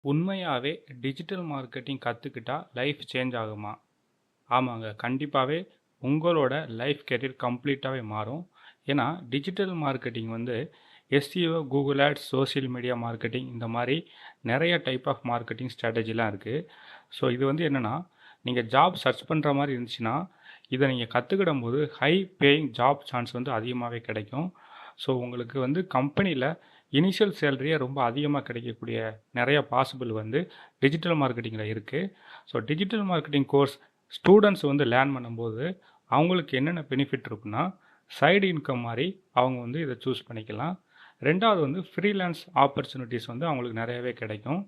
உண்மையாவே digital marketing கத்துக்கிட்டா life change ஆகுமா? ஆமாங்க. கண்டிப்பாவே உங்களோட லைஃப் கேரியர் கம்ப்ளீட்டாவே மாறும். ஏன்னா, டிஜிட்டல் மார்க்கெட்டிங் வந்து SEO, Google ads, social media marketing இந்த மாரி நெறைய டைப் ஆஃப் மார்க்கெட்டிங் ஸ்ட்ராட்டஜிலாம் இருக்கு. ஸோ, இது வந்து என்னன்னா, நீங்க ஜாப் சர்ச் பண்ற மாரி இருந்துச்சுன்னா, இத நீங்க கத்துக்கிடும்போது ஹை பேயிங் ஜாப் சான்ஸ் வந்து அதிகமாவே கிடைக்கும். ஸோ, உங்களுக்கு வந்து கம்பெனில இனிஷியல் சேலரியே ரொம்ப அதிகமா கிடைக்கக்கூடிய நெறைய பாசிபிள் வந்து டிஜிட்டல் மார்க்கெட்டிங்கில இருக்கு. So, digital marketing course students வந்து லேர்ன் பண்ணும்போது, அவங்களுக்கு என்னென்ன பெனிஃபிட் இருக்குன்னா, சைடு இன்கம் மாரி அவங்க வந்து இத சூஸ் பண்ணிக்கலாம். 2வது வந்து ஃப்ரீலான்ஸ் ஆப்பர்ச்சுனிட்டீஸ் வந்து அவங்களுக்கு நெறையவே கிடைக்கும்.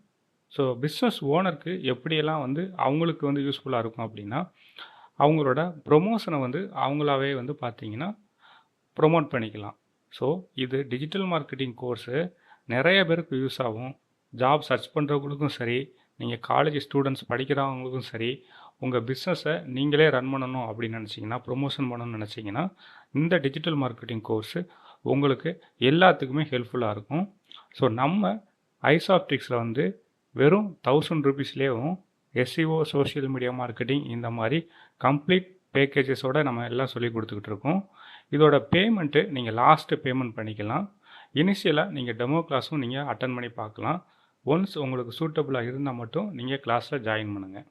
ஸோ, பிசினஸ் ஓனருக்கு எப்படியெல்லாம் வந்து அவங்களுக்கு வந்து யூஸ்ஃபுல்லா இருக்கும் அப்படின்னா, அவங்களோட ப்ரொமோஷன வந்து அவங்களாவே வந்து பார்த்தீங்கன்னா, ப்ரொமோட் பண்ணிக்கலாம். ஸோ, இது டிஜிட்டல் மார்க்கெட்டிங் கோர்ஸு நெறைய பேருக்கு யூஸ் ஆகும். ஜாப் சர்ச் பண்ணுறவங்களுக்கும் சரி, நீங்க காலேஜ் ஸ்டூடண்ட்ஸ் படிக்கிறவங்களுக்கும் சரி, உங்க பிசினஸை நீங்களே ரன் பண்ணணும் அப்படின்னு நினச்சிங்கன்னா, ப்ரொமோஷன் பண்ணணும்னு நினச்சிங்கன்னா, இந்த டிஜிட்டல் மார்க்கெட்டிங் கோர்ஸு உங்களுக்கு எல்லாத்துக்குமே ஹெல்ப்ஃபுல்லா இருக்கும். ஸோ, நம்ம ஐசாப்டிக்ஸில் வந்து வெறும் ₹1000லேயும் எஸ்இஓ, சோஷியல் மீடியா மார்க்கெட்டிங் இந்த மாதிரி கம்ப்ளீட் பேக்கேஜஸோட நம்ம எல்லாம் சொல்லிக் கொடுத்துக்கிட்டு இருக்கோம். இதோட பேமெண்ட்டு நீங்கள் லாஸ்ட்டு பேமெண்ட் பண்ணிக்கலாம். இனிஷியலாக நீங்கள் டெமோ கிளாஸும் நீங்கள் அட்டன் பண்ணி பார்க்கலாம். ஒன்ஸ் உங்களுக்கு சூட்டபுளாக இருந்தால் மட்டும் நீங்கள் கிளாஸில் ஜாயின் பண்ணுங்கள்.